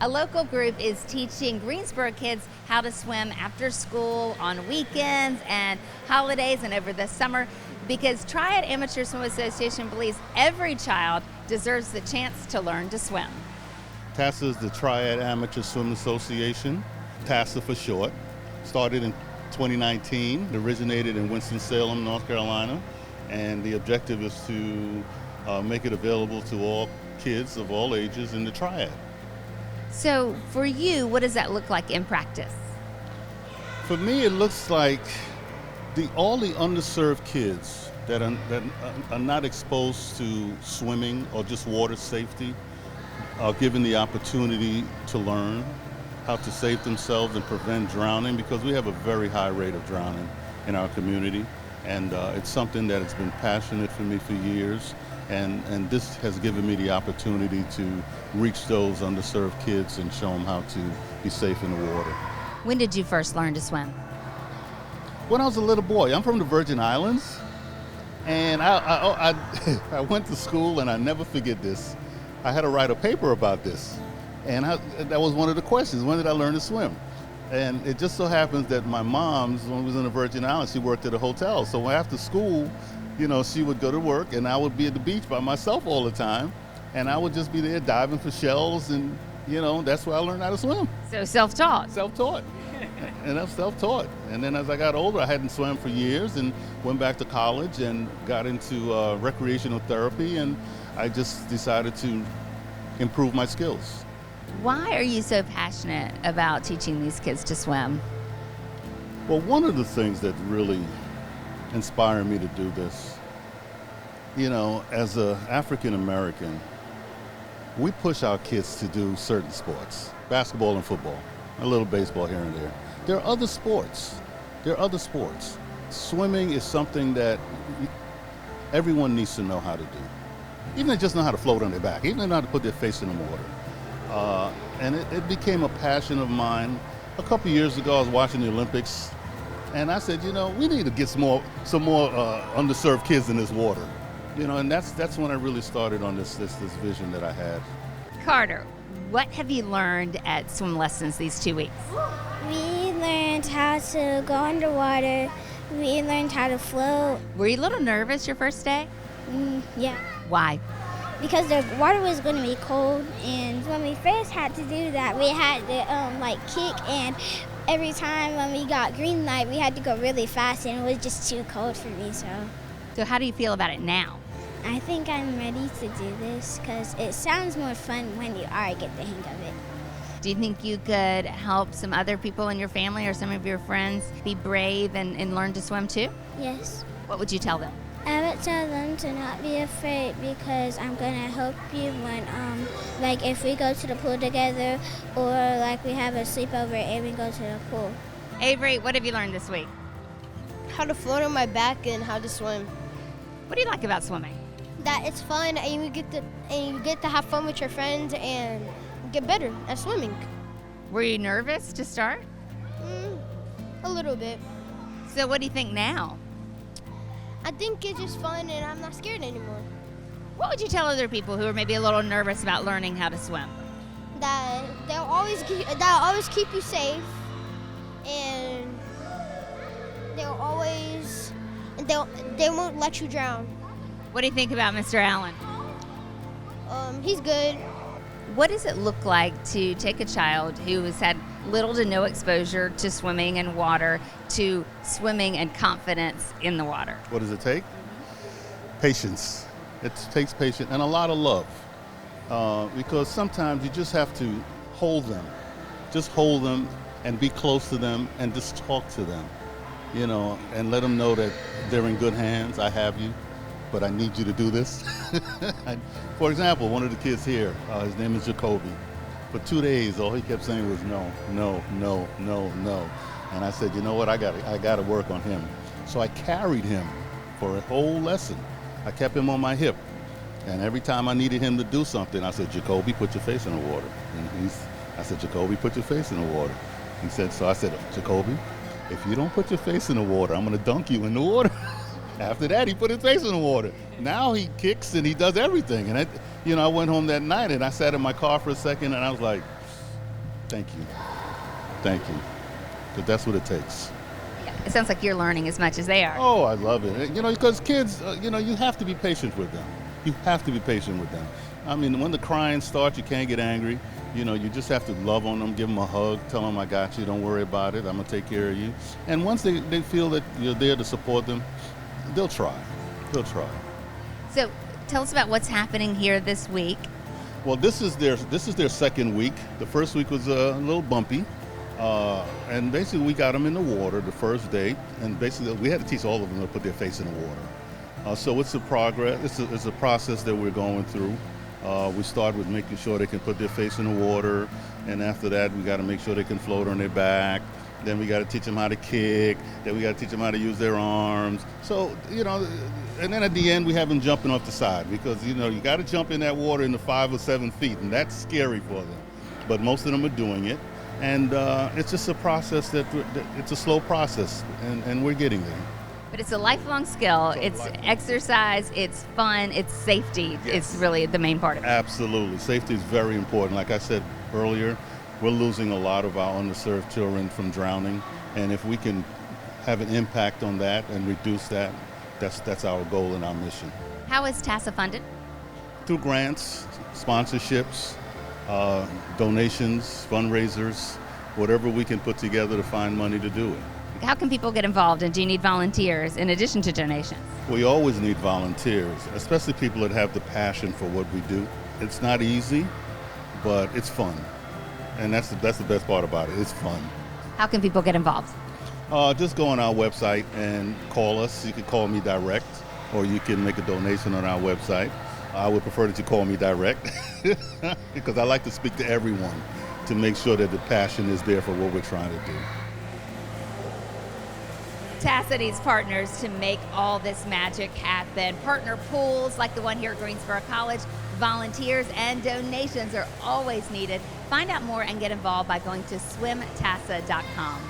A local group is teaching Greensboro kids how to swim after school, on weekends, and holidays, and over the summer because Triad Amateur Swimming Association believes every child deserves the chance to learn to swim. TASA is the Triad Amateur Swimming Association, TASA for short. Started in 2019, originated in Winston-Salem, North Carolina, and the objective is to make it available to all kids of all ages in the Triad. So for you, what does that look like in practice? For me, it looks like all the underserved kids that are not exposed to swimming or just water safety are given the opportunity to learn how to save themselves and prevent drowning, because we have a very high rate of drowning in our community. And it's something that has been passionate for me for years. And this has given me the opportunity to reach those underserved kids and show them how to be safe in the water. When did you first learn to swim? When I was a little boy. I'm from the Virgin Islands, and I went to school, and I never forget this. I had to write a paper about this, and that was one of the questions: when did I learn to swim? And it just so happens that my mom, when we was in the Virgin Islands, she worked at a hotel. So after school, she would go to work, and I would be at the beach by myself all the time, and I would just be there diving for shells, and that's where I learned how to swim. So self-taught. Self-taught. And I'm self-taught. And then as I got older, I hadn't swam for years and went back to college and got into recreational therapy, and I just decided to improve my skills. Why are you so passionate about teaching these kids to swim? Well, one of the things that really inspired me to do this, as an African American, we push our kids to do certain sports, basketball and football, a little baseball here and there. There are other sports. Swimming is something that everyone needs to know how to do. Even they just know how to float on their back, even they know how to put their face in the water. And it became a passion of mine. A couple years ago, I was watching the Olympics, and I said, we need to get some more underserved kids in this water. And that's when I really started on this vision that I had. Carter, what have you learned at swim lessons these 2 weeks? We learned how to go underwater. We learned how to float. Were you a little nervous your first day? Yeah. Why? Because the water was going to be cold, and when we first had to do that, we had to kick, and every time when we got green light, we had to go really fast, and it was just too cold for me. So how do you feel about it now? I think I'm ready to do this because it sounds more fun when you already get the hang of it. Do you think you could help some other people in your family or some of your friends be brave and learn to swim too? Yes. What would you tell them? I would tell them to not be afraid because I'm going to help you when, if we go to the pool together or we have a sleepover and we go to the pool. Avery, what have you learned this week? How to float on my back and how to swim. What do you like about swimming? That it's fun and you get to have fun with your friends and get better at swimming. Were you nervous to start? A little bit. So what do you think now? I think it's just fun and I'm not scared anymore. What would you tell other people who are maybe a little nervous about learning how to swim? That they'll always keep you safe, and they won't let you drown. What do you think about Mr. Allen? He's good. What does it look like to take a child who has had little to no exposure to swimming and water to swimming and confidence in the water? What does it take? Patience. It takes patience and a lot of love, because sometimes you just have to hold them. Just hold them and be close to them and just talk to them, and let them know that they're in good hands. I have you, but I need you to do this. For example, one of the kids here, his name is Jacoby. For 2 days, all he kept saying was no, no, no, no, no. And I said, you know what, I got to work on him. So I carried him for a whole lesson. I kept him on my hip. And every time I needed him to do something, I said, Jacoby, put your face in the water. And I said, Jacoby, put your face in the water. I said, Jacoby, if you don't put your face in the water, I'm going to dunk you in the water. After that, he put his face in the water. Now he kicks and he does everything. And I went home that night and I sat in my car for a second and I was like, Thank you. Thank you. Because that's what it takes. It sounds like you're learning as much as they are. Oh, I love it. Because kids, you have to be patient with them. You have to be patient with them. I mean, when the crying starts, you can't get angry. You just have to love on them, give them a hug, tell them I got you, don't worry about it, I'm going to take care of you. And once they feel that you're there to support them, they'll try. They'll try. So tell us about what's happening here this week. Well, this is their second week. The first week was a little bumpy. And basically we got them in the water the first day. And basically we had to teach all of them to put their face in the water. So it's a progress. It's a process that we're going through. We start with making sure they can put their face in the water, and after that we got to make sure they can float on their back. Then we got to teach them how to kick. Then we got to teach them how to use their arms. So, and then at the end we have them jumping off the side because, you got to jump in that water in the 5 or 7 feet, and that's scary for them. But most of them are doing it, and it's just a process it's a slow process, and we're getting there. But it's a lifelong skill. It's exercise, it's fun, it's safety. Yes. It's really the main part of it. Absolutely. Safety is very important. Like I said earlier, we're losing a lot of our underserved children from drowning. And if we can have an impact on that and reduce that, that's our goal and our mission. How is TASA funded? Through grants, sponsorships, donations, fundraisers, whatever we can put together to find money to do it. How can people get involved, and do you need volunteers in addition to donations? We always need volunteers, especially people that have the passion for what we do. It's not easy, but it's fun. And that's the best part about it. It's fun. How can people get involved? Just go on our website and call us. You can call me direct, or you can make a donation on our website. I would prefer that you call me direct because I like to speak to everyone to make sure that the passion is there for what we're trying to do. TASA needs partners to make all this magic happen. Partner pools like the one here at Greensboro College, volunteers, and donations are always needed. Find out more and get involved by going to swimtasa.com.